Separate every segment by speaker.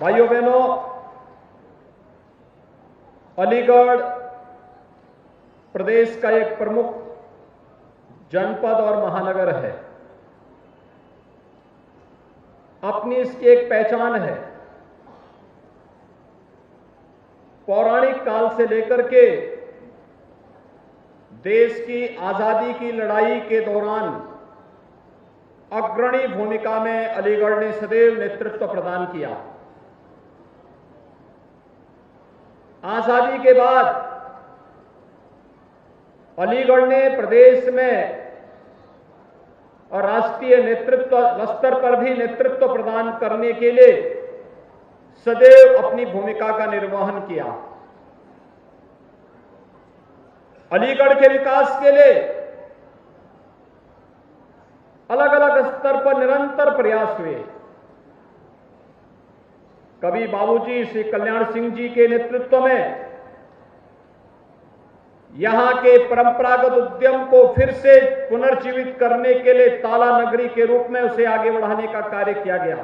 Speaker 1: भाइयों बहनों, अलीगढ़ प्रदेश का एक प्रमुख जनपद और महानगर है। अपनी इसकी एक पहचान है। पौराणिक काल से लेकर के देश की आजादी की लड़ाई के दौरान अग्रणी भूमिका में अलीगढ़ ने सदैव नेतृत्व प्रदान किया। आजादी के बाद अलीगढ़ ने प्रदेश में और राष्ट्रीय नेतृत्व स्तर पर भी नेतृत्व प्रदान करने के लिए सदैव अपनी भूमिका का निर्वहन किया। अलीगढ़ के विकास के लिए अलग अलग स्तर पर निरंतर प्रयास हुए। कभी बाबूजी श्री कल्याण सिंह जी के नेतृत्व में यहां के परंपरागत उद्यम को फिर से पुनर्जीवित करने के लिए ताला नगरी के रूप में उसे आगे बढ़ाने का कार्य किया गया।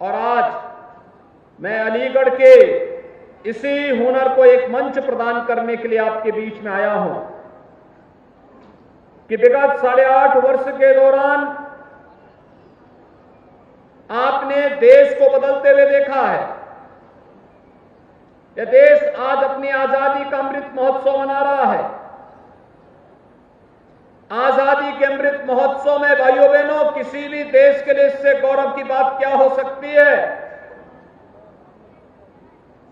Speaker 1: और आज मैं अलीगढ़ के इसी हुनर को एक मंच प्रदान करने के लिए आपके बीच में आया हूं कि विगत 8.5 वर्ष के दौरान आपने देश को बदलते हुए देखा है। यह देश आज अपनी आजादी का अमृत महोत्सव मना रहा है। आजादी के अमृत महोत्सव में भाइयों बहनों, किसी भी देश के लिए इससे गौरव की बात क्या हो सकती है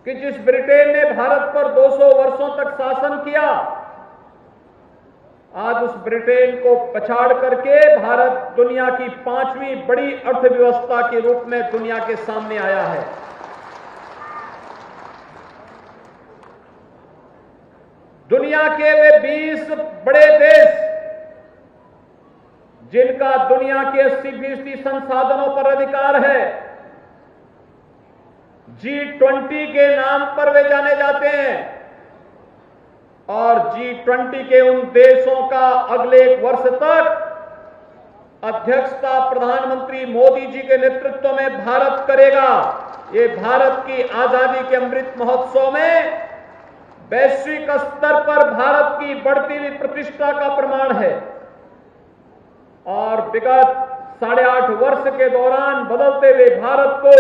Speaker 1: कि जिस ब्रिटेन ने भारत पर 200 वर्षों तक शासन किया, आज उस ब्रिटेन को पछाड़ करके भारत दुनिया की 5वीं बड़ी अर्थव्यवस्था के रूप में दुनिया के सामने आया है। दुनिया के वे 20 बड़े देश जिनका दुनिया के 80% संसाधनों पर अधिकार है, G20 के नाम पर वे जाने जाते हैं। और G20 के उन देशों का अगले 1 वर्ष तक अध्यक्षता प्रधानमंत्री मोदी जी के नेतृत्व में भारत करेगा। ये भारत की आजादी के अमृत महोत्सव में वैश्विक स्तर पर भारत की बढ़ती हुई प्रतिष्ठा का प्रमाण है। और विगत 8.5 वर्ष के दौरान बदलते हुए भारत को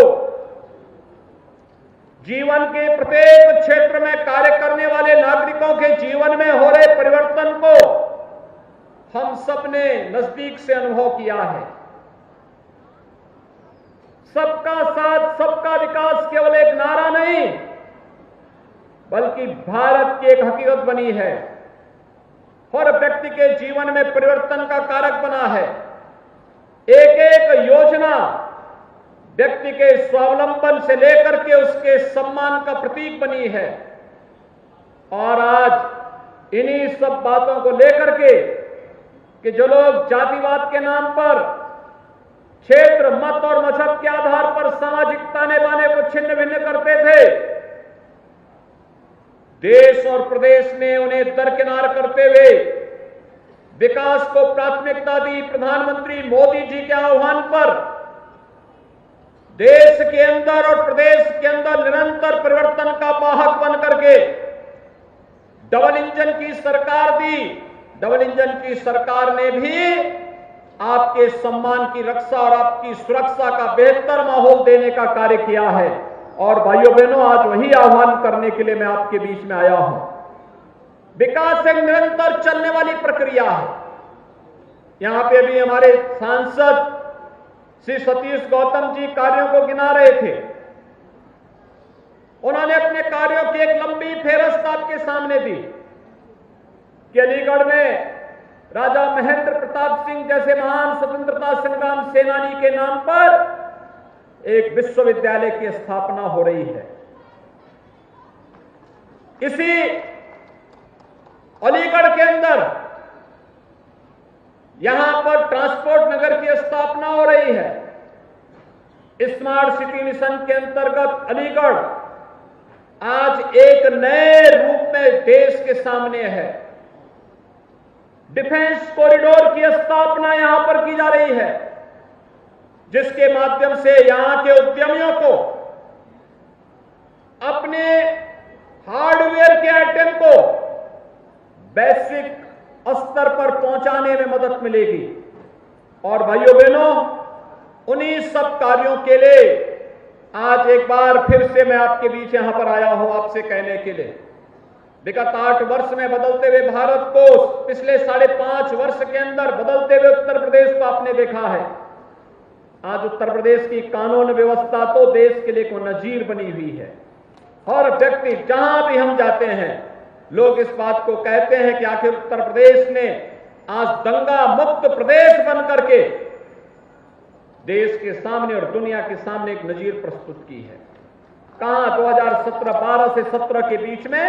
Speaker 1: जीवन के प्रत्येक क्षेत्र में कार्य करने वाले नागरिकों के जीवन में हो रहे परिवर्तन को हम सबने नजदीक से अनुभव किया है। सबका साथ सबका विकास केवल एक नारा नहीं, बल्कि भारत की एक हकीकत बनी है। हर व्यक्ति के जीवन में परिवर्तन का कारक बना है। एक एक योजना व्यक्ति के स्वावलंबन से लेकर के उसके सम्मान का प्रतीक बनी है। और आज इन्हीं सब बातों को लेकर के कि जो लोग जातिवाद के नाम पर, क्षेत्र, मत और मजहब के आधार पर सामाजिक ताने बाने को छिन्न भिन्न करते थे, देश और प्रदेश ने उन्हें दरकिनार करते हुए विकास को प्राथमिकता दी। प्रधानमंत्री मोदी जी के आह्वान पर देश के अंदर और प्रदेश के अंदर निरंतर परिवर्तन का वाहक बन करके डबल इंजन की सरकार दी। डबल इंजन की सरकार ने भी आपके सम्मान की रक्षा और आपकी सुरक्षा का बेहतर माहौल देने का कार्य किया है। और भाइयों बहनों, आज वही आह्वान करने के लिए मैं आपके बीच में आया हूं। विकास एक निरंतर चलने वाली प्रक्रिया है। यहां पे भी हमारे सांसद श्री सतीश गौतम जी कार्यों को गिना रहे थे। उन्होंने अपने कार्यों की एक लंबी फेहरिस्त आपके सामने दी कि अलीगढ़ में राजा महेंद्र प्रताप सिंह जैसे महान स्वतंत्रता संग्राम सेनानी के नाम पर एक विश्वविद्यालय की स्थापना हो रही है। इसी अलीगढ़ के अंदर यहां पर ट्रांसपोर्ट नगर की स्थापना हो रही है। स्मार्ट सिटी मिशन के अंतर्गत अलीगढ़ आज एक नए रूप में देश के सामने है। डिफेंस कॉरिडोर की स्थापना यहां पर की जा रही है, जिसके माध्यम से यहां के उद्यमियों को अपने हार्डवेयर के आइटम को वैश्विक स्तर पर पहुंचाने में मदद मिलेगी। और भाइयों बहनों, उन्हीं सब कार्यों के लिए आज एक बार फिर से मैं आपके बीच यहां पर आया हूं आपसे कहने के लिए, विगत 8 वर्ष में बदलते हुए भारत को, पिछले 5.5 वर्ष के अंदर बदलते हुए उत्तर प्रदेश को आपने देखा है। आज उत्तर प्रदेश की कानून व्यवस्था तो देश के लिए को नजीर बनी हुई है। हर व्यक्ति जहां भी हम जाते हैं, लोग इस बात को कहते हैं कि आखिर उत्तर प्रदेश ने आज दंगा मुक्त प्रदेश बन करके देश के सामने और दुनिया के सामने एक नजीर प्रस्तुत की है। कहां 2012 से 17 के बीच में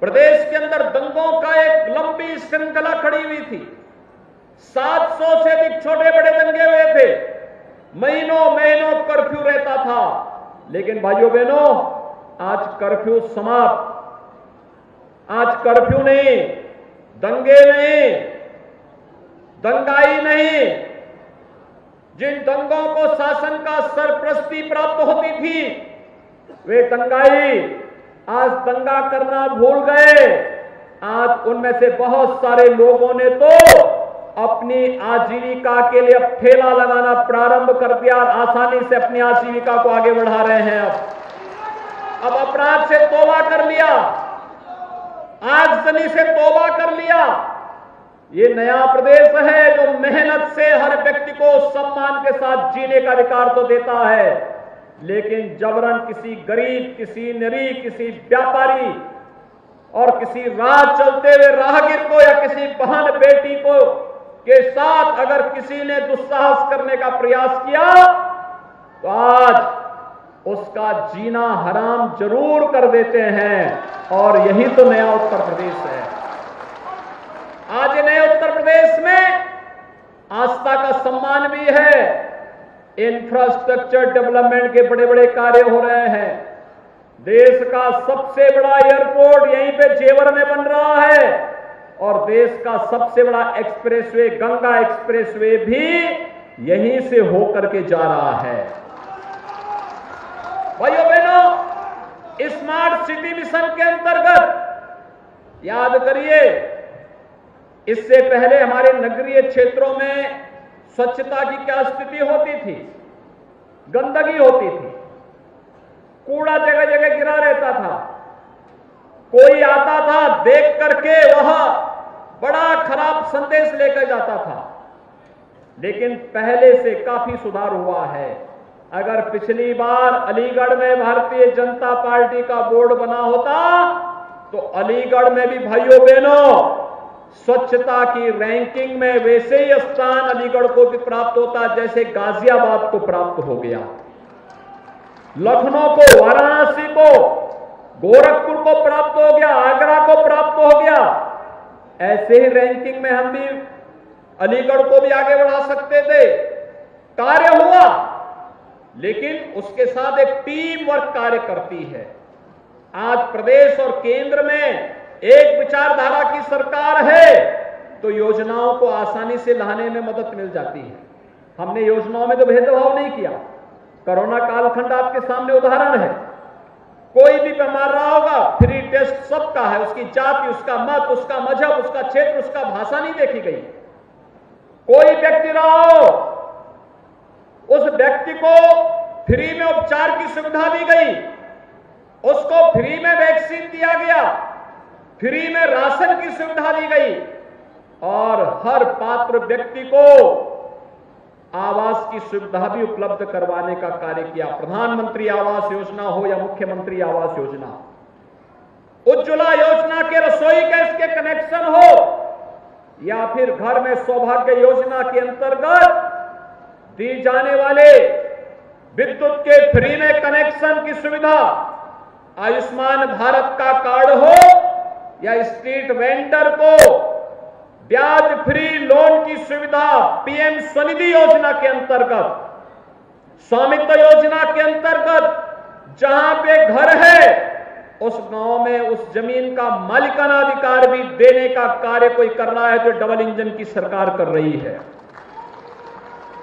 Speaker 1: प्रदेश के अंदर दंगों का एक लंबी श्रृंखला खड़ी हुई थी। 700 से अधिक छोटे बड़े दंगे हुए थे। महीनों महीनों कर्फ्यू रहता था। लेकिन भाइयों बहनों, आज कर्फ्यू समाप्त। आज कर्फ्यू नहीं, दंगे नहीं, दंगाई नहीं। जिन दंगों को शासन का सरपरस्ती प्राप्त होती थी, वे दंगाई आज दंगा करना भूल गए। आज उनमें से बहुत सारे लोगों ने तो अपनी आजीविका के लिए अब ठेला लगाना प्रारंभ कर दिया और आसानी से अपनी आजीविका को आगे बढ़ा रहे हैं। अब अपराध से तौबा कर लिया, आगजनी से तौबा कर लिया। ये नया प्रदेश है जो मेहनत से हर व्यक्ति को सम्मान के साथ जीने का अधिकार तो देता है, लेकिन जबरन किसी गरीब, किसी निरीह, किसी व्यापारी और किसी राह चलते हुए राहगीर को या किसी बहन बेटी को के साथ अगर किसी ने दुस्साहस करने का प्रयास किया तो आज उसका जीना हराम जरूर कर देते हैं। और यही तो नया उत्तर प्रदेश है। आज नए उत्तर प्रदेश में आस्था का सम्मान भी है। इंफ्रास्ट्रक्चर डेवलपमेंट के बड़े बड़े कार्य हो रहे हैं। देश का सबसे बड़ा एयरपोर्ट यहीं पे जेवर में बन रहा है और देश का सबसे बड़ा एक्सप्रेसवे, गंगा एक्सप्रेसवे भी यहीं से होकर के जा रहा है। भाइयों बहनों, स्मार्ट सिटी मिशन के अंतर्गत याद करिए, इससे पहले हमारे नगरीय क्षेत्रों में स्वच्छता की क्या स्थिति होती थी? गंदगी होती थी, कूड़ा जगह जगह गिरा रहता था। कोई आता था, देख करके वह बड़ा खराब संदेश लेकर जाता था। लेकिन पहले से काफी सुधार हुआ है। अगर पिछली बार अलीगढ़ में भारतीय जनता पार्टी का बोर्ड बना होता तो अलीगढ़ में भी भाइयों बहनों स्वच्छता की रैंकिंग में वैसे ही स्थान अलीगढ़ को भी प्राप्त होता जैसे गाजियाबाद को प्राप्त हो गया, लखनऊ को, वाराणसी को, गोरखपुर को प्राप्त हो गया, आगरा को प्राप्त हो गया। ऐसे ही रैंकिंग में हम भी अलीगढ़ को भी आगे बढ़ा सकते थे। कार्य हुआ, लेकिन उसके साथ एक टीम वर्क कार्य करती है। आज प्रदेश और केंद्र में एक विचारधारा की सरकार है तो योजनाओं को आसानी से लाने में मदद मिल जाती है। हमने योजनाओं में तो भेदभाव नहीं किया। कोरोना कालखंड आपके सामने उदाहरण है। कोई भी बीमार रहा होगा, फ्री टेस्ट सबका है। उसकी जाति, उसका मत, उसका मजहब, उसका क्षेत्र, उसका भाषा नहीं देखी गई। कोई व्यक्ति रहा हो, उस व्यक्ति को फ्री में उपचार की सुविधा दी गई, उसको फ्री में वैक्सीन दिया गया, फ्री में राशन की सुविधा दी गई और हर पात्र व्यक्ति को आवास की सुविधा भी उपलब्ध करवाने का कार्य किया। प्रधानमंत्री आवास योजना हो या मुख्यमंत्री आवास योजना, उज्ज्वला योजना के रसोई गैस के कनेक्शन हो या फिर घर में सौभाग्य योजना के अंतर्गत दी जाने वाले विद्युत के फ्री में कनेक्शन की सुविधा, आयुष्मान भारत का कार्ड हो या स्ट्रीट वेंडर को ब्याज फ्री लोन की सुविधा, पीएम स्वनिधि योजना के अंतर्गत, स्वामित्व योजना के अंतर्गत जहां पे घर है उस गांव में उस जमीन का मालिकाना अधिकार भी देने का कार्य कोई कर रहा है जो डबल इंजन की सरकार कर रही है।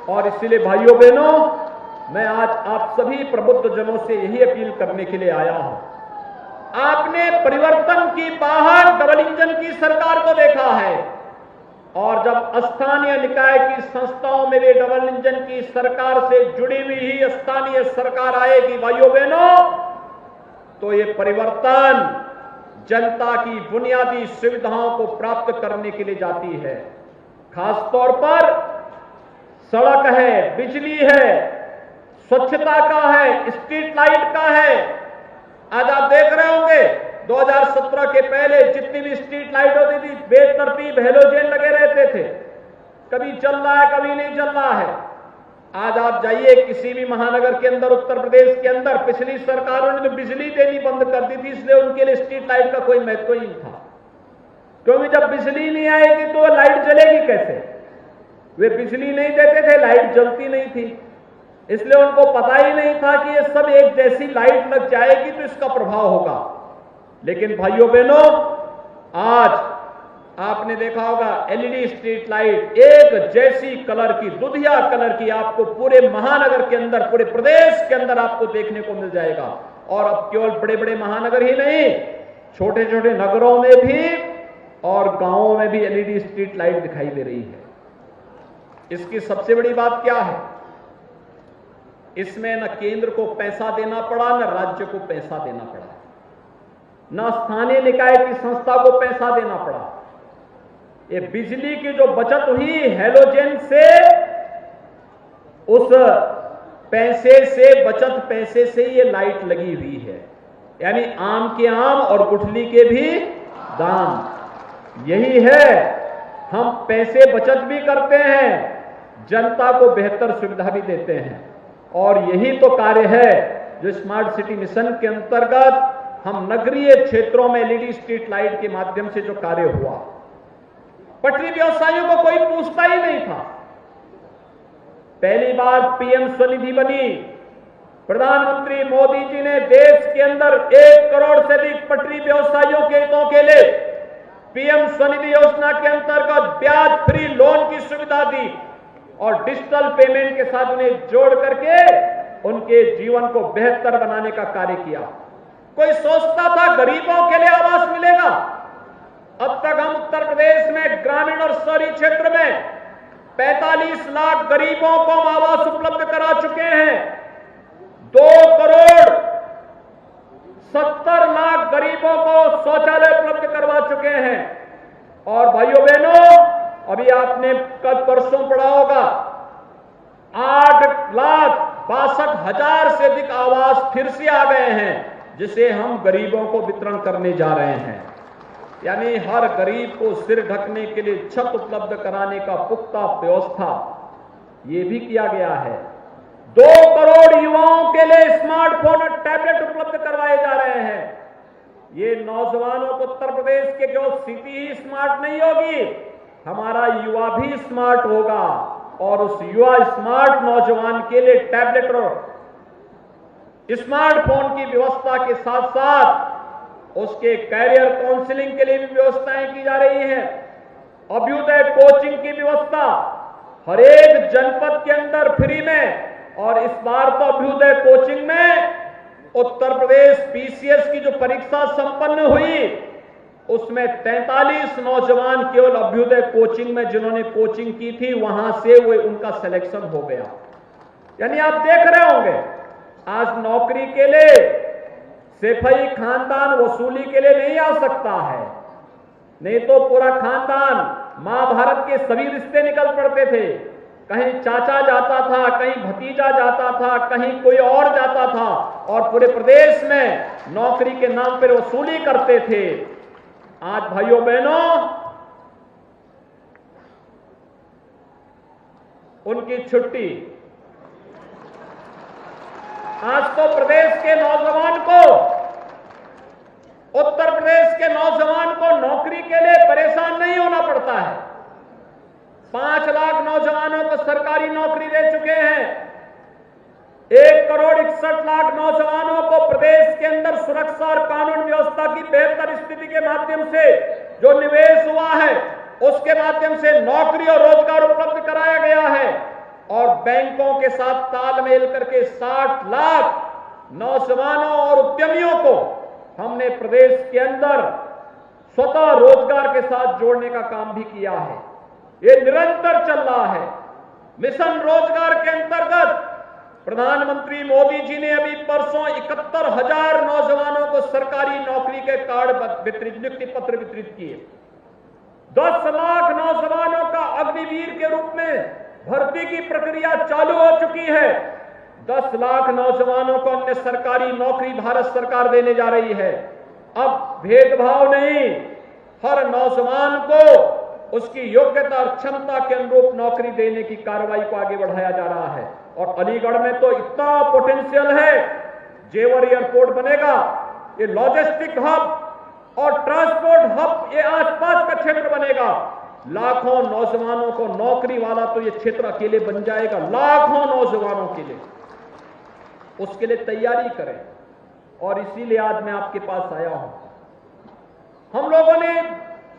Speaker 1: और इसलिए भाइयों बहनों, मैं आज आप सभी प्रबुद्ध जनों से यही अपील करने के लिए आया हूं। आपने परिवर्तन की बाहर डबल इंजन की सरकार को देखा है, और जब स्थानीय निकाय की संस्थाओं में भी डबल इंजन की सरकार से जुड़ी हुई ही स्थानीय सरकार आएगी भाइयों बहनों, तो ये परिवर्तन जनता की बुनियादी सुविधाओं को प्राप्त करने के लिए जाती है। खासतौर पर सड़क है, बिजली है, स्वच्छता का है, स्ट्रीट लाइट का है। आज आप देख रहे होंगे 2017 के पहले जितनी भी स्ट्रीट लाइट होती थी बेतरतीब हेलोजन लगे रहते थे, कभी चल रहा है कभी नहीं चल रहा है। आज आप जाइए किसी भी महानगर के अंदर, उत्तर प्रदेश के अंदर, पिछली सरकारों ने तो बिजली देनी बंद कर दी थी, इसलिए उनके लिए स्ट्रीट लाइट का कोई महत्व ही नहीं था, क्योंकि जब बिजली नहीं आएगी तो लाइट जलेगी कैसे। वे बिजली नहीं देते थे, लाइट जलती नहीं थी, इसलिए उनको पता ही नहीं था कि ये सब एक जैसी लाइट लग जाएगी तो इसका प्रभाव होगा। लेकिन भाइयों बहनों, आज आपने देखा होगा एलईडी स्ट्रीट लाइट एक जैसी कलर की, दुधिया कलर की आपको पूरे महानगर के अंदर, पूरे प्रदेश के अंदर आपको देखने को मिल जाएगा। और अब केवल बड़े बड़े महानगर ही नहीं, छोटे छोटे नगरों में भी और गांवों में भी एलईडी स्ट्रीट लाइट दिखाई दे रही है। इसकी सबसे बड़ी बात क्या है, इसमें न केंद्र को पैसा देना पड़ा, न राज्य को पैसा देना पड़ा, न स्थानीय निकाय की संस्था को पैसा देना पड़ा। ये बिजली की जो बचत हुई हेलोजन से, उस पैसे से, बचत पैसे से ये लाइट लगी हुई है। यानी आम के आम और गुठली के भी दाम। यही है, हम पैसे बचत भी करते हैं, जनता को बेहतर सुविधा भी देते हैं। और यही तो कार्य है जो स्मार्ट सिटी मिशन के अंतर्गत हम नगरीय क्षेत्रों में एलईडी स्ट्रीट लाइट के माध्यम से जो कार्य हुआ। पटरी व्यवसायियों को कोई पूछता ही नहीं था। पहली बार पीएम स्वनिधि बनी, प्रधानमंत्री मोदी जी ने देश के अंदर 1 करोड़ से अधिक पटरी व्यवसायियों के हितों के लिए पीएम स्वनिधि योजना के अंतर्गत ब्याज फ्री लोन की सुविधा दी और डिजिटल पेमेंट के साथ उन्हें जोड़ करके उनके जीवन को बेहतर बनाने का कार्य किया। कोई सोचता था गरीबों के लिए आवास मिलेगा? अब तक हम उत्तर प्रदेश में ग्रामीण और शहरी क्षेत्र में 45 लाख गरीबों को आवास उपलब्ध करा चुके हैं। 2 करोड़ 70 लाख गरीबों को शौचालय उपलब्ध करवा चुके हैं। और भाइयों बहनों, अभी आपने कल परसों पढ़ा होगा 8,62,000 से अधिक आवास फिर से आ गए हैं, जिसे हम गरीबों को वितरण करने जा रहे हैं। यानी हर गरीब को सिर ढकने के लिए छत उपलब्ध कराने का पुख्ता व्यवस्था ये भी किया गया है। 2 करोड़ युवाओं के लिए स्मार्टफोन और टैबलेट उपलब्ध करवाए जा रहे हैं। ये नौजवानों को उत्तर प्रदेश के केवल सिटी ही स्मार्ट नहीं होगी, हमारा युवा भी स्मार्ट होगा। और उस युवा स्मार्ट नौजवान के लिए टैबलेट और स्मार्टफोन की व्यवस्था के साथ साथ उसके कैरियर काउंसलिंग के लिए भी व्यवस्थाएं की जा रही हैं। अभ्युदय कोचिंग की व्यवस्था हर एक जनपद के अंदर फ्री में। और इस बार तो अभ्युदय कोचिंग में उत्तर प्रदेश पीसीएस की जो परीक्षा संपन्न हुई, उसमें 43 नौजवान केवल अभ्युदय कोचिंग में जिन्होंने कोचिंग की थी, वहां से वो उनका सिलेक्शन हो गया। यानी आप देख रहे होंगे आज नौकरी के लिए सिपाही खानदान वसूली के लिए नहीं आ सकता है, नहीं तो पूरा खानदान, महाभारत के सभी रिश्ते निकल पड़ते थे। कहीं चाचा जाता था, कहीं भतीजा जाता था, कहीं कोई और जाता था, और पूरे प्रदेश में नौकरी के नाम पर वसूली करते थे। आज भाइयों बहनों, उनकी छुट्टी। आज तो प्रदेश के नौजवान को, उत्तर प्रदेश के नौजवान को नौकरी के लिए परेशान नहीं होना पड़ता है। 5 लाख नौजवानों को सरकारी नौकरी दे चुके हैं। 1 करोड़ 61 लाख नौजवानों को प्रदेश के अंदर सुरक्षा और कानून व्यवस्था की बेहतर स्थिति के माध्यम से जो निवेश हुआ है, उसके माध्यम से नौकरी और रोजगार उपलब्ध कराया गया है। और बैंकों के साथ तालमेल करके 60 लाख नौजवानों और उद्यमियों को हमने प्रदेश के अंदर स्वतः रोजगार के साथ जोड़ने का काम भी किया है। ये निरंतर चल रहा है। मिशन रोजगार के अंतर्गत प्रधानमंत्री मोदी जी ने अभी परसों 71,000 नौजवानों को सरकारी नौकरी के कार्ड नियुक्ति पत्र वितरित किए। 10 लाख नौजवानों का अग्निवीर के रूप में भर्ती की प्रक्रिया चालू हो चुकी है। 10 लाख नौजवानों को अन्य सरकारी नौकरी भारत सरकार देने जा रही है। अब भेदभाव नहीं, हर नौजवान को उसकी योग्यता और क्षमता के अनुरूप नौकरी देने की कार्रवाई को आगे बढ़ाया जा रहा है। और अलीगढ़ में तो इतना पोटेंशियल है, जेवर एयरपोर्ट बनेगा, ये लॉजिस्टिक हब और ट्रांसपोर्ट हब, ये आसपास का क्षेत्र बनेगा। लाखों नौजवानों को नौकरी वाला तो ये क्षेत्र अकेले बन जाएगा, लाखों नौजवानों के लिए। उसके लिए तैयारी करें और इसीलिए आज मैं आपके पास आया हूं। हम लोगों ने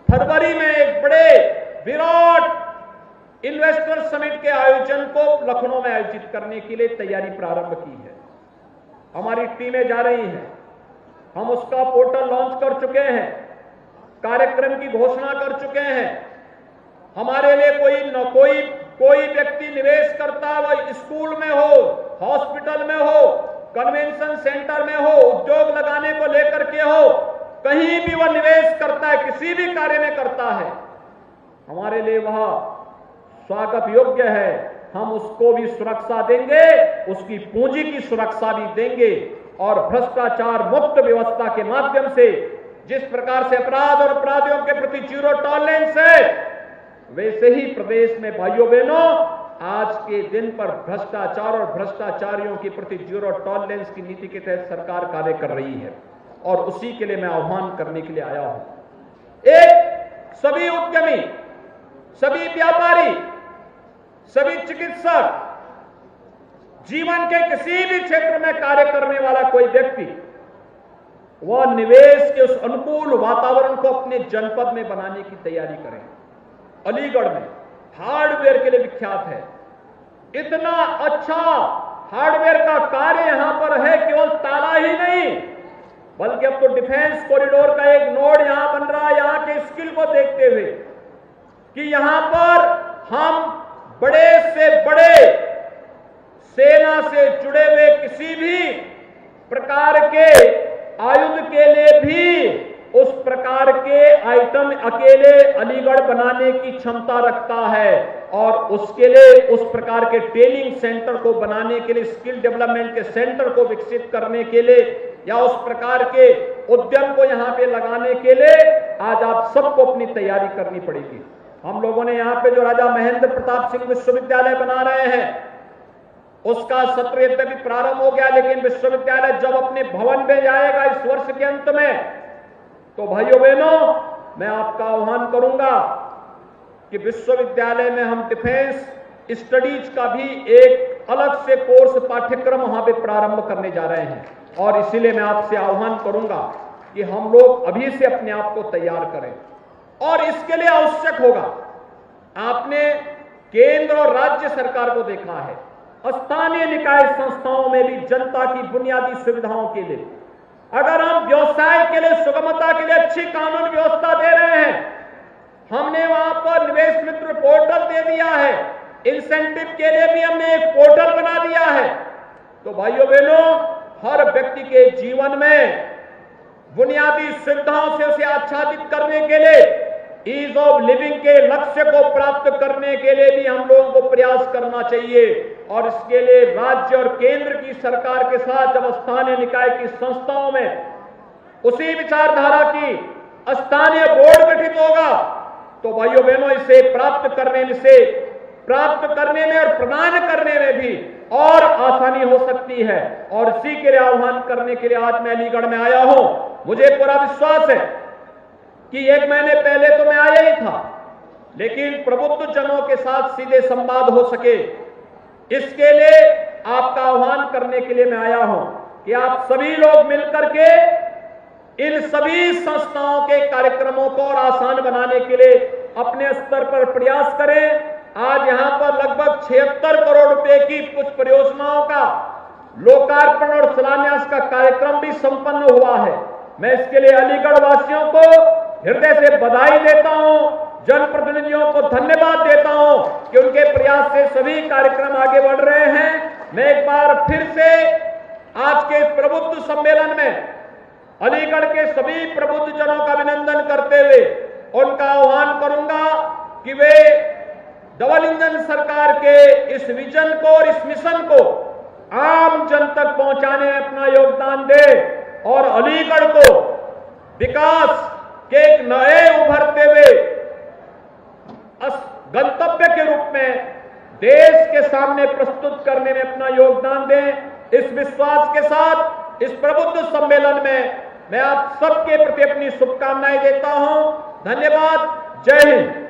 Speaker 1: फरवरी में एक बड़े विराट इन्वेस्टर समिट के आयोजन को लखनऊ में आयोजित करने के लिए तैयारी प्रारंभ की है। हमारी टीमें जा रही हैं, हम उसका पोर्टल लॉन्च कर चुके हैं, कार्यक्रम की घोषणा कर चुके हैं। हमारे लिए कोई व्यक्ति निवेश करता, वह स्कूल में हो, हॉस्पिटल में हो, कन्वेंशन सेंटर में हो, उद्योग लगाने को लेकर के हो, कहीं भी वह निवेश करता है, किसी भी कार्य में करता है, हमारे लिए वह स्वागत योग्य है। हम उसको भी सुरक्षा देंगे, उसकी पूंजी की सुरक्षा भी देंगे और भ्रष्टाचार मुक्त व्यवस्था के माध्यम से जिस प्रकार से अपराध और अपराधियों के प्रति जीरो टॉलरेंस है, वैसे ही प्रदेश में भाइयों बहनों आज के दिन पर भ्रष्टाचार और भ्रष्टाचारियों के प्रति जीरो टॉलरेंस की नीति के तहत सरकार कार्य कर रही है और उसी के लिए मैं आह्वान करने के लिए आया हूं। एक, सभी उद्यमी, सभी व्यापारी, सभी चिकित्सक, जीवन के किसी भी क्षेत्र में कार्य करने वाला कोई व्यक्ति, वह निवेश के उस अनुकूल वातावरण को अपने जनपद में बनाने की तैयारी करें। अलीगढ़ में हार्डवेयर के लिए विख्यात है। इतना अच्छा हार्डवेयर का कार्य यहां पर है, केवल ताला ही नहीं बल्कि अब तो डिफेंस कॉरिडोर का एक नोड यहां बन रहा है, यहां के स्किल को देखते हुए कि यहां पर हम बड़े से बड़े सेना से जुड़े हुए किसी भी प्रकार के आयुध के लिए भी उस प्रकार के आइटम अकेले अलीगढ़ बनाने की क्षमता रखता है और उसके लिए उस प्रकार के ट्रेनिंग सेंटर को बनाने के लिए, स्किल डेवलपमेंट के सेंटर को विकसित करने के लिए या उस प्रकार के उद्यम को यहां पे लगाने के लिए आज आप सबको अपनी तैयारी करनी पड़ेगी। हम लोगों ने यहां पे जो राजा महेंद्र प्रताप सिंह विश्वविद्यालय बना रहे हैं, उसका सत्र यद्यपि प्रारंभ हो गया, लेकिन विश्वविद्यालय जब अपने भवन में जाएगा इस वर्ष के अंत में, तो भाइयों बहनों मैं आपका आह्वान करूंगा कि विश्वविद्यालय में हम डिफेंस स्टडीज का भी एक अलग से कोर्स पाठ्यक्रम वहां पे प्रारंभ करने जा रहे हैं और इसीलिए मैं आपसे आह्वान करूंगा कि हम लोग अभी से अपने आप को तैयार करें। और इसके लिए आवश्यक होगा, आपने केंद्र और राज्य सरकार को देखा है, स्थानीय निकाय संस्थाओं में भी जनता की बुनियादी सुविधाओं के लिए, अगर हम व्यवसाय के लिए सुगमता के लिए अच्छी कानून व्यवस्था दे रहे हैं, हमने वहां पर निवेश मित्र पोर्टल दे दिया है, इंसेंटिव के लिए भी हमने एक पोर्टल बना दिया है, तो भाइयों बहनों हर व्यक्ति के जीवन में बुनियादी सुविधाओं से उसे आच्छादित करने के लिए, ईज ऑफ लिविंग के लक्ष्य को प्राप्त करने के लिए भी हम लोगों को प्रयास करना चाहिए। और इसके लिए राज्य और केंद्र की सरकार के साथ जब स्थानीय निकाय की संस्थाओं में उसी विचारधारा की स्थानीय बोर्ड गठित होगा, तो भाइयों बहनों इसे प्राप्त करने में और प्रदान करने में भी और आसानी हो सकती है। और इसी के लिए आह्वान करने के लिए आज मैं अलीगढ़ में आया हूं। मुझे पूरा विश्वास है कि 1 महीने पहले तो मैं आया ही था, लेकिन प्रबुद्ध जनों के साथ सीधे संवाद हो सके, इसके लिए आपका आह्वान करने के लिए मैं आया हूं कि आप सभी लोग मिलकर के इन सभी संस्थाओं के कार्यक्रमों को और आसान बनाने के लिए अपने स्तर पर प्रयास करें आज यहां पर लगभग 76 करोड़ रुपए की कुछ परियोजनाओं का लोकार्पण और शिलान्यास का कार्यक्रम भी संपन्न हुआ है। मैं इसके लिए अलीगढ़ वासियों को हृदय से बधाई देता हूं, जनप्रतिनिधियों को धन्यवाद देता हूं कि उनके प्रयास से सभी कार्यक्रम आगे बढ़ रहे हैं। मैं एक बार फिर से आज के प्रबुद्ध सम्मेलन में अलीगढ़ के सभी प्रबुद्ध जनों का अभिनंदन करते हुए उनका आह्वान करूंगा कि वे डबल इंजन सरकार के इस विजन को और इस मिशन को आम जन तक पहुंचाने में अपना योगदान दें और अलीगढ़ को विकास के एक नए उभरते हुए गंतव्य के रूप में देश के सामने प्रस्तुत करने में अपना योगदान दें। इस विश्वास के साथ इस प्रबुद्ध सम्मेलन में मैं आप सबके प्रति अपनी शुभकामनाएं देता हूं। धन्यवाद। जय हिंद।